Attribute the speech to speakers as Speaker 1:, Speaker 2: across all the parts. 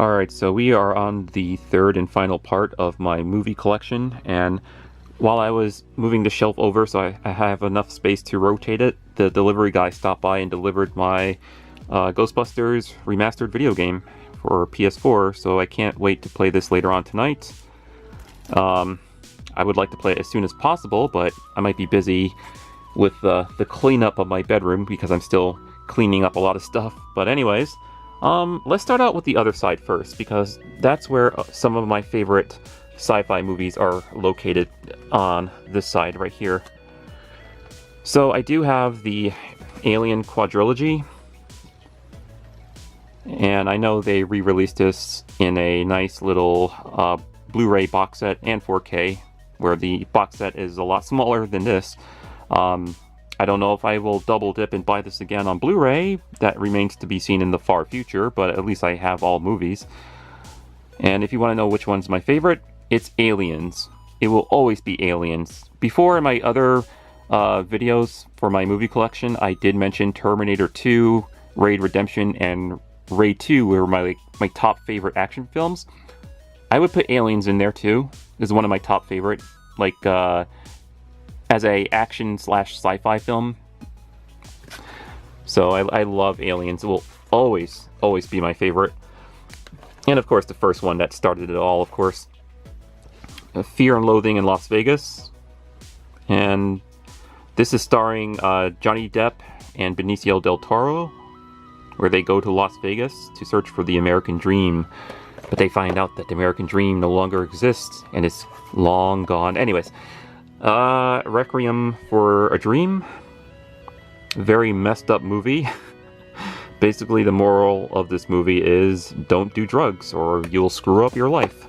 Speaker 1: Alright, so we are on the third and final part of my movie collection, and while I was moving the shelf over so I have enough space to rotate it, the delivery guy stopped by and delivered my Ghostbusters remastered video game for PS4, so I can't wait to play this later on tonight. I would like to play it as soon as possible, but I might be busy with the cleanup of my bedroom because I'm still cleaning up a lot of stuff. But anyways, let's start out with the other side first, because that's where some of my favorite sci-fi movies are located, on this side right here. So I do have the Alien quadrilogy, and I know they re-released this in a nice little Blu-ray box set and 4K, where the box set is a lot smaller than this. I don't know if I will double dip and buy this again on Blu-ray. That remains to be seen in the far future, but at least I have all movies. And if you want to know which one's my favorite, it's Aliens. It will always be Aliens. Before, in my other videos for my movie collection, I did mention Terminator 2, Raid Redemption, and Raid 2 were my top favorite action films. I would put Aliens in there too. This is one of my top favorite, as a action/sci-fi film. So I love Aliens. It will always be my favorite. And of course the first one that started it all, of course. Fear and Loathing in Las Vegas. And this is starring Johnny Depp and Benicio del Toro, where they go to Las Vegas to search for the American dream. But they find out that the American dream no longer exists and it's long gone. Anyways, Requiem for a Dream. Very messed up movie. Basically, the moral of this movie is don't do drugs or you'll screw up your life.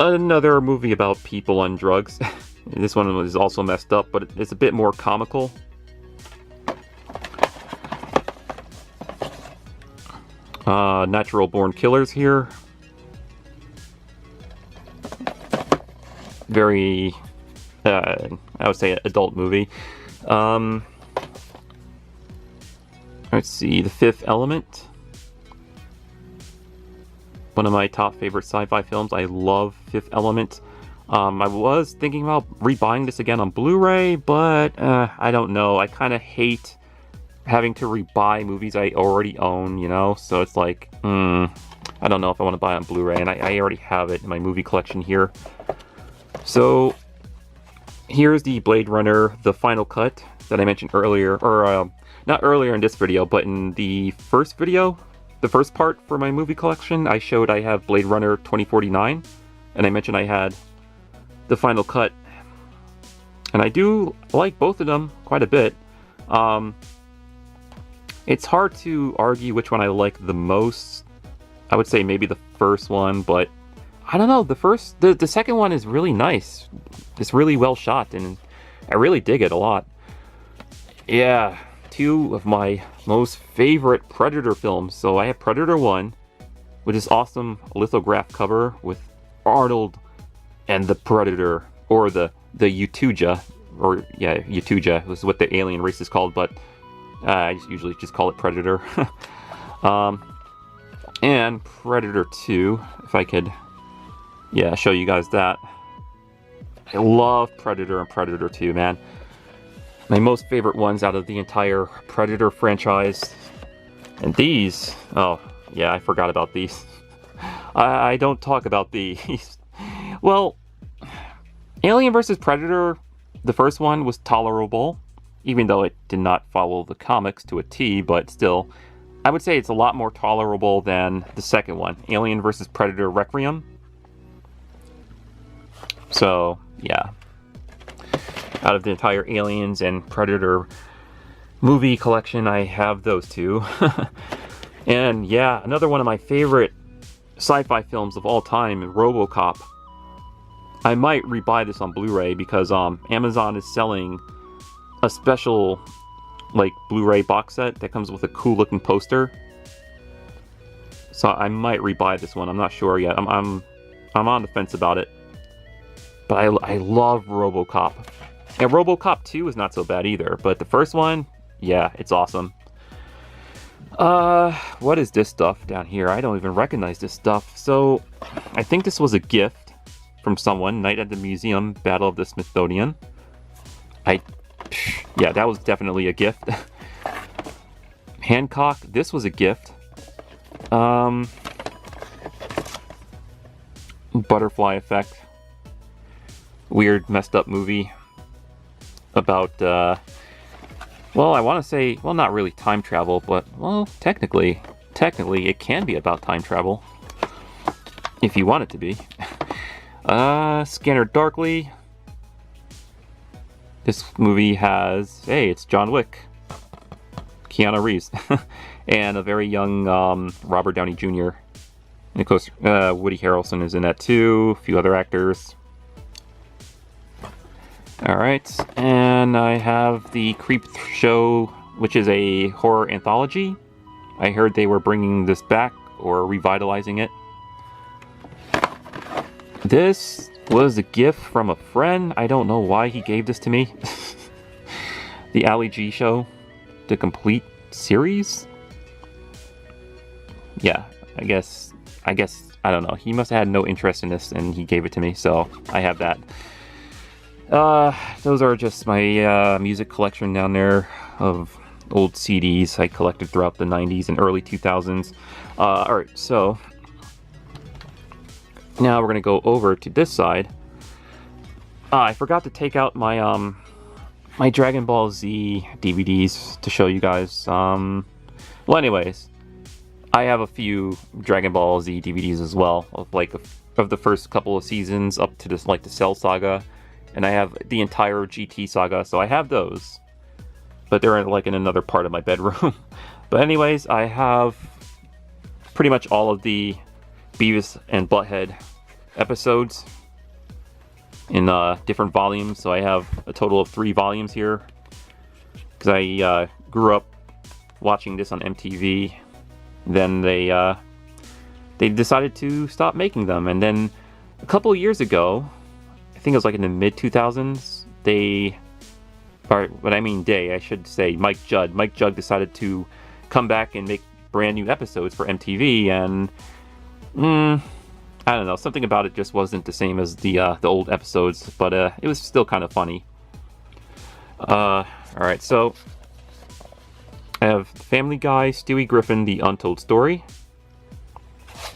Speaker 1: Another movie about people on drugs. This one is also messed up, but it's a bit more comical. Natural Born Killers here. Very, I would say, adult movie. Let's see, The Fifth Element. One of my top favorite sci-fi films. I love Fifth Element. I was thinking about rebuying this again on Blu-ray, but I don't know. I kind of hate having to rebuy movies I already own, you know? So it's like, I don't know if I want to buy it on Blu-ray, and I already have it in my movie collection here. So here's the Blade Runner, the final cut that I mentioned earlier, or not earlier in this video, but in the first video, the first part for my movie collection, I showed I have Blade Runner 2049, and I mentioned I had the final cut. And I do like both of them quite a bit. It's hard to argue which one I like the most. I would say maybe the first one, but I don't know. The second one is really nice. It's really well shot, and I really dig it a lot. Yeah, two of my most favorite Predator films. So I have Predator 1, with this awesome lithograph cover with Arnold and the Predator, or the Utuja, or yeah, Utuja was what the alien race is called, but I usually just call it Predator. And Predator 2, if I could, yeah, show you guys that. I love Predator and Predator 2, man. My most favorite ones out of the entire Predator franchise. And these, oh, yeah, I forgot about these. I don't talk about these. Well, Alien vs. Predator, the first one, was tolerable, even though it did not follow the comics to a T, but still, I would say it's a lot more tolerable than the second one, Alien vs. Predator Requiem. So, yeah. Out of the entire Aliens and Predator movie collection, I have those two. And yeah, another one of my favorite sci-fi films of all time, RoboCop. I might rebuy this on Blu-ray because Amazon is selling a special Blu-ray box set that comes with a cool looking poster. So I might rebuy this one. I'm not sure yet. I'm on the fence about it. But I love RoboCop. And RoboCop 2 is not so bad either, but the first one, yeah, it's awesome. What is this stuff down here? I don't even recognize this stuff. So, I think this was a gift from someone. Night at the Museum, Battle of the Smithsonian. Yeah, that was definitely a gift. Hancock, this was a gift. Butterfly Effect. Weird, messed up movie about, well, I want to say, well, not really time travel, but, well, technically, it can be about time travel. If you want it to be. Scanner Darkly. This movie has, hey, it's John Wick. Keanu Reeves. And a very young Robert Downey Jr. And of course, Woody Harrelson is in that too. A few other actors. Alright, and I have the Creep Show, which is a horror anthology. I heard they were bringing this back, or revitalizing it. This was a gift from a friend. I don't know why he gave this to me. The Ali G Show, the complete series? Yeah, I guess, I don't know. He must have had no interest in this, and he gave it to me, so I have that. Those are just my music collection down there of old CDs I collected throughout the 90s and early 2000s. Alright, so now we're gonna go over to this side. I forgot to take out my my Dragon Ball Z DVDs to show you guys. Well, anyways, I have a few Dragon Ball Z DVDs as well, of the first couple of seasons up to this, like, the Cell Saga. And I have the entire GT saga, so I have those. But they're like in another part of my bedroom. But anyways, I have pretty much all of the Beavis and Butthead episodes in different volumes. So I have a total of 3 volumes here. Because I grew up watching this on MTV. Then they decided to stop making them. And then a couple of years ago, I think it was like in the mid-2000s, I should say Mike Judd decided to come back and make brand new episodes for MTV, and I don't know, something about it just wasn't the same as the old episodes, but it was still kind of funny. Alright, so I have Family Guy, Stewie Griffin, The Untold Story,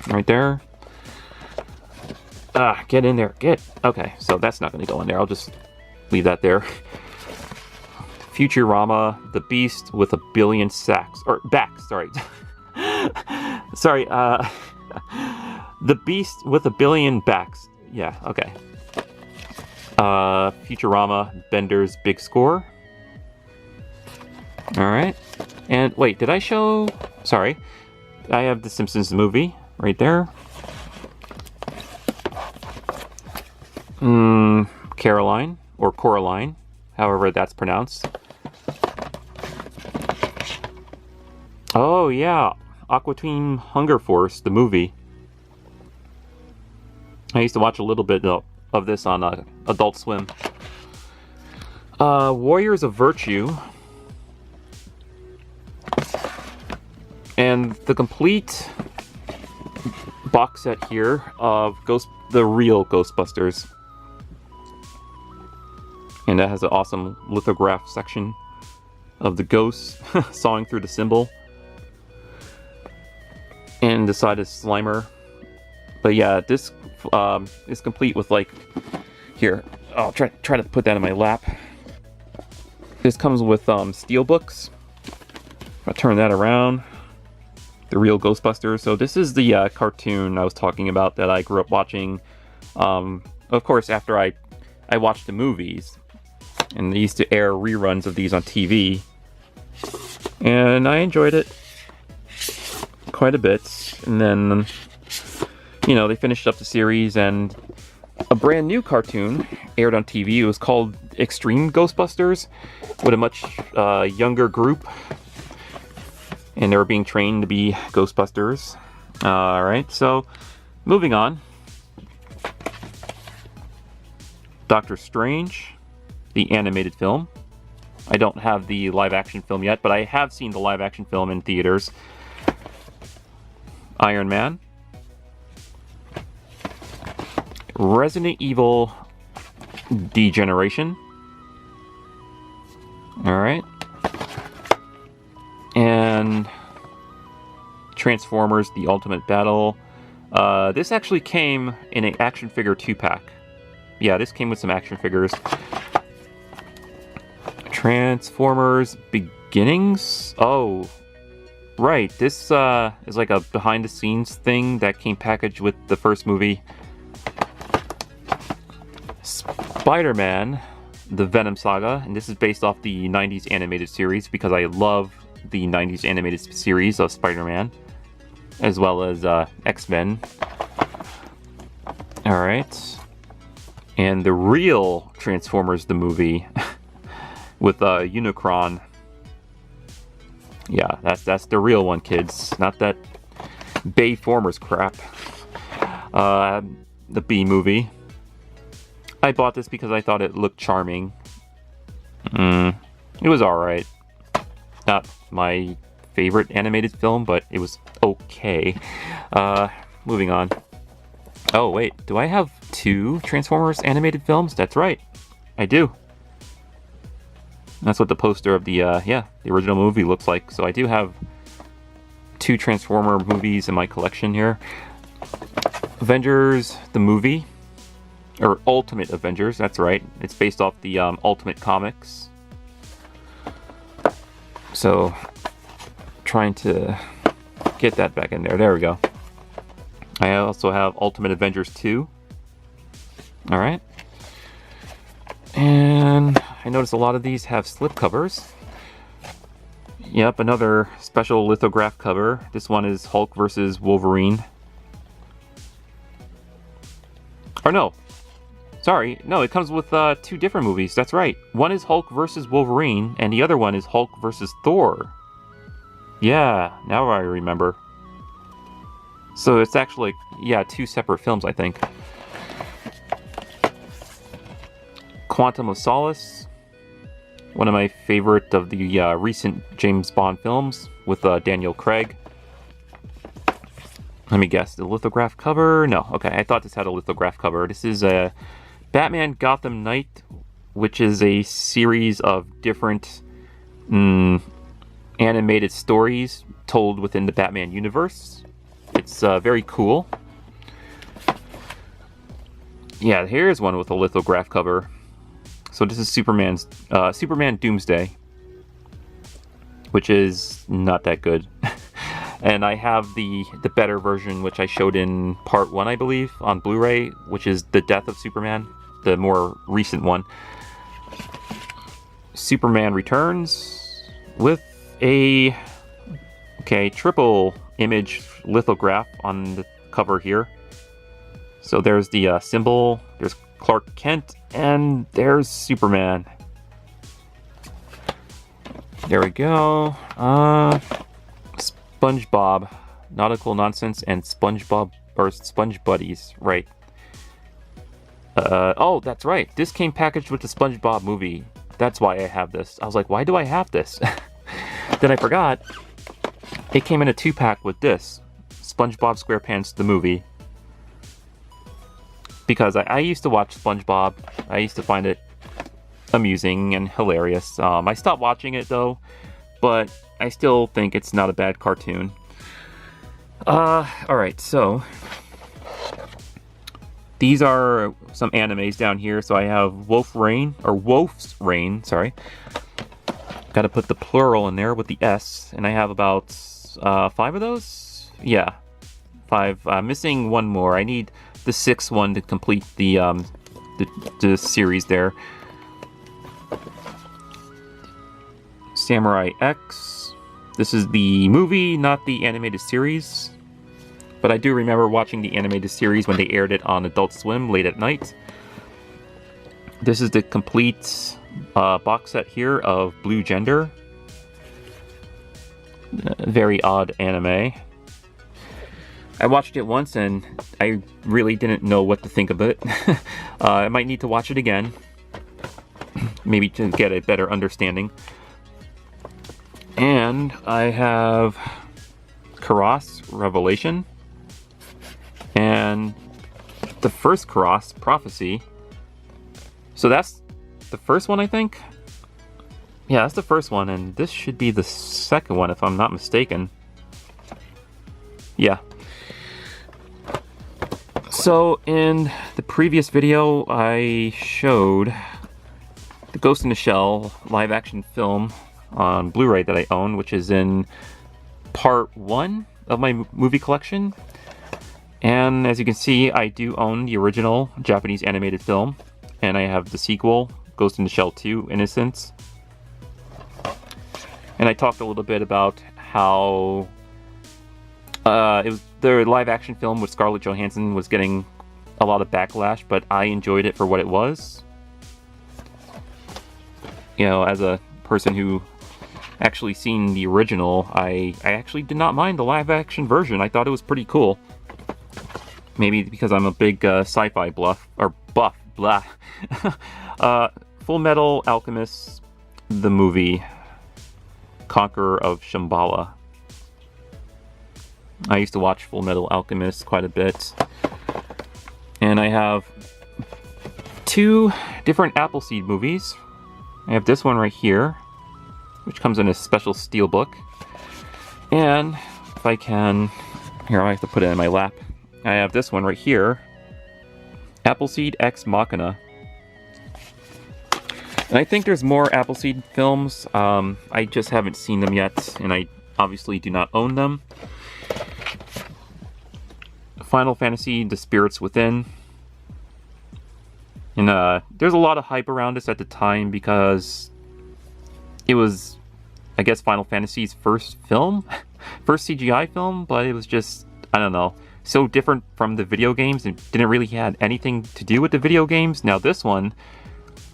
Speaker 1: right there. Get in there, okay, so that's not gonna go in there, I'll just leave that there. Futurama, The Beast with a Billion Sacks, or Backs, sorry. Sorry, The Beast with a Billion Backs, yeah, okay. Futurama, Bender's Big Score. Alright, and wait, did I show, sorry, I have The Simpsons movie, right there. Caroline, or Coraline, however that's pronounced. Oh yeah, Aqua Teen Hunger Force, the movie. I used to watch a little bit of this on Adult Swim. Warriors of Virtue. And the complete box set here of the real Ghostbusters. And that has an awesome lithograph section of the ghosts sawing through the symbol. And the side is Slimer. But yeah, this is complete with, like, here, I'll try to put that in my lap. This comes with steel books. I'll turn that around. The real Ghostbusters. So this is the cartoon I was talking about that I grew up watching. Of course, after I watched the movies. And they used to air reruns of these on TV. And I enjoyed it quite a bit. And then, you know, they finished up the series, and a brand new cartoon aired on TV. It was called Extreme Ghostbusters, with a much younger group. And they were being trained to be Ghostbusters. Alright, so moving on. Doctor Strange, the animated film. I don't have the live action film yet, but I have seen the live action film in theaters. Iron Man, Resident Evil Degeneration. Alright. And Transformers The Ultimate Battle. This actually came in an action figure 2-pack. Yeah, this came with some action figures. Transformers Beginnings? Oh, right. This is like a behind-the-scenes thing that came packaged with the first movie. Spider-Man, the Venom Saga, and this is based off the 90s animated series because I love the 90s animated series of Spider-Man, as well as X-Men. Alright. And the real Transformers, the movie, with Unicron. Yeah, that's the real one, kids. Not that Bayformers crap. The B movie. I bought this because I thought it looked charming. It was alright. Not my favorite animated film, but it was okay. Moving on. Oh, wait. Do I have 2 Transformers animated films? That's right. I do. That's what the poster of the original movie looks like. So I do have 2 Transformer movies in my collection here. Avengers, the movie. Or Ultimate Avengers, that's right. It's based off the Ultimate Comics. So, trying to get that back in there. There we go. I also have Ultimate Avengers 2. Alright. And I notice a lot of these have slipcovers. Yep, another special lithograph cover. This one is Hulk versus Wolverine. Or no. Sorry, no, it comes with 2 different movies. That's right. One is Hulk versus Wolverine, and the other one is Hulk versus Thor. Yeah, now I remember. So it's actually, yeah, 2 separate films, I think. Quantum of Solace. One of my favorite of the recent James Bond films with Daniel Craig. Let me guess, the lithograph cover? No, okay, I thought this had a lithograph cover. This is a Batman Gotham Knight, which is a series of different animated stories told within the Batman universe. It's very cool. Yeah, here's one with a lithograph cover. So this is Superman Doomsday, which is not that good. And I have the better version, which I showed in Part 1, I believe, on Blu-ray, which is The Death of Superman, the more recent one. Superman Returns with a triple image lithograph on the cover here. So there's the symbol, there's Clark Kent, and there's Superman. There we go. SpongeBob, Nautical Nonsense, and SpongeBob or Sponge Buddies, right? Oh, that's right. This came packaged with the SpongeBob movie. That's why I have this. I was like, why do I have this? Then I forgot. It came in a 2-pack with this, SpongeBob SquarePants the movie. Because I used to watch SpongeBob. I used to find it amusing and hilarious. I stopped watching it though, but I still think it's not a bad cartoon. Alright, so these are some animes down here. So I have Wolf's Rain, sorry. Gotta put the plural in there with the S, and I have about 5 of those? Yeah, 5. Missing one more. I need the 6th one to complete the series there. Samurai X. This is the movie, not the animated series. But I do remember watching the animated series when they aired it on Adult Swim late at night. This is the complete box set here of Blue Gender. Very odd anime. I watched it once and I really didn't know what to think of it. I might need to watch it again. Maybe to get a better understanding. And I have Karas Revelation, and the first Karas Prophecy. So that's the first one, I think? Yeah, that's the first one, and this should be the second one if I'm not mistaken. Yeah. So in the previous video, I showed the Ghost in the Shell live action film on Blu-ray that I own, which is in Part 1 of my movie collection. And as you can see, I do own the original Japanese animated film, and I have the sequel, Ghost in the Shell 2, Innocence. And I talked a little bit about how it was the live action film with Scarlett Johansson was getting a lot of backlash, but I enjoyed it for what it was. You know, as a person who actually seen the original, I actually did not mind the live action version. I thought it was pretty cool. Maybe because I'm a big sci-fi buff, blah. Full Metal Alchemist, the movie, Conqueror of Shambhala. I used to watch Full Metal Alchemist quite a bit. And I have 2 different Appleseed movies. I have this one right here, which comes in a special steelbook. And if I can, here, I have to put it in my lap. I have this one right here, Appleseed Ex Machina. And I think there's more Appleseed films. I just haven't seen them yet, and I obviously do not own them. Final Fantasy, The Spirits Within. And there's a lot of hype around this at the time because it was, I guess, Final Fantasy's first film, first CGI film, but it was just, I don't know, so different from the video games. It didn't really have anything to do with the video games. Now this one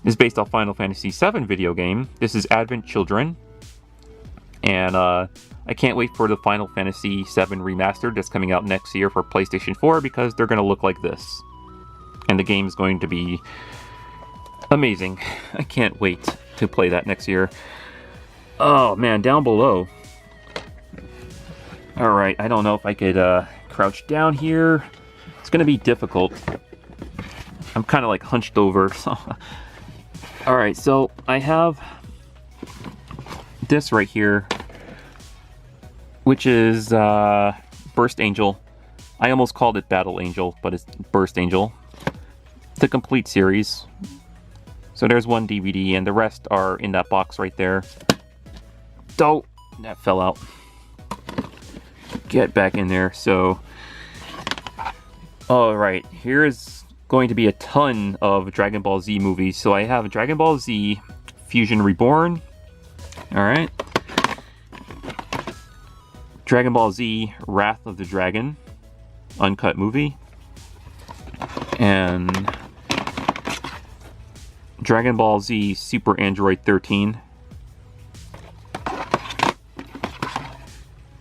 Speaker 1: is based off Final Fantasy VII video game. This is Advent Children. And I can't wait for the Final Fantasy VII Remastered that's coming out next year for PlayStation 4 because they're going to look like this. And the game is going to be amazing. I can't wait to play that next year. Oh man, down below. Alright, I don't know if I could crouch down here. It's going to be difficult. I'm kind of like hunched over. So. Alright, so I have this right here, which is Burst Angel. I almost called it Battle Angel, but it's Burst Angel. The complete series. So there's one DVD, and the rest are in that box right there. Oh, that fell out. Get back in there. So, alright, here's going to be a ton of Dragon Ball Z movies. So I have Dragon Ball Z Fusion Reborn. Alright. Dragon Ball Z Wrath of the Dragon, uncut movie. And Dragon Ball Z Super Android 13.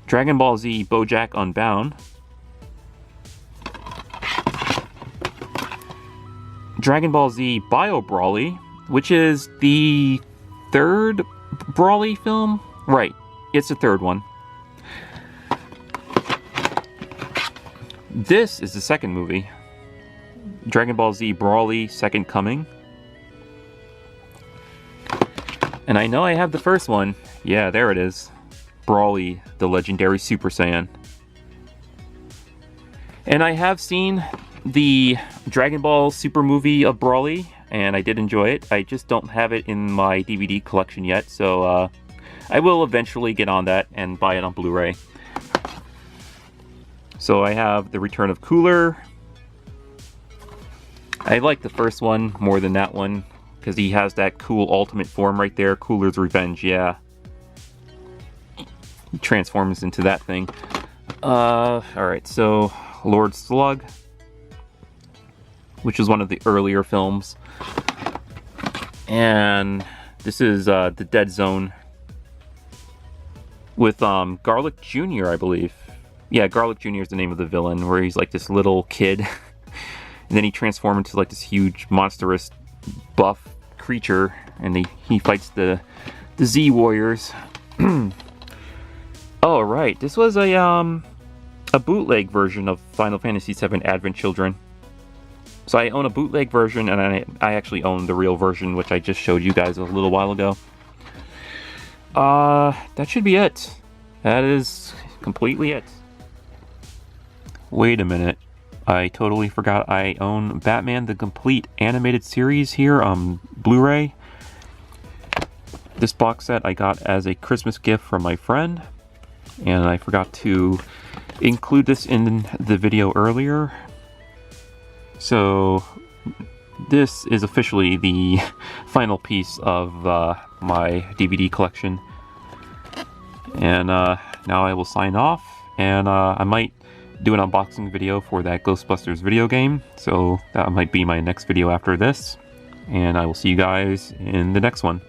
Speaker 1: Dragon Ball Z BoJack Unbound. Dragon Ball Z Bio Brawly, which is the 3rd Brawly film? Right, it's the 3rd one. This is the 2nd movie. Dragon Ball Z Brawly Second Coming. And I know I have the first one. Yeah, there it is. Brawly, the legendary Super Saiyan. And I have seen the Dragon Ball Super movie of Brawly, and I did enjoy it. I just don't have it in my DVD collection yet, so I will eventually get on that and buy it on Blu-ray. So I have The Return of Cooler. I like the first one more than that one, because he has that cool ultimate form right there, Cooler's Revenge, yeah. He transforms into that thing. Alright, so Lord Slug, which is one of the earlier films. And this is The Dead Zone with Garlic Jr., I believe. Yeah, Garlic Jr. is the name of the villain, where he's like this little kid. And then he transforms into like this huge, monstrous, buff creature, and he fights the Z Warriors. Oh, right. This was a bootleg version of Final Fantasy VII Advent Children. So I own a bootleg version, and I actually own the real version, which I just showed you guys a little while ago. That should be it. That is completely it. Wait a minute. I totally forgot I own Batman the Complete Animated Series here on Blu-ray. This box set I got as a Christmas gift from my friend, and I forgot to include this in the video earlier. So this is officially the final piece of my DVD collection. And now I will sign off, and I might do an unboxing video for that Ghostbusters video game, so that might be my next video after this, and I will see you guys in the next one.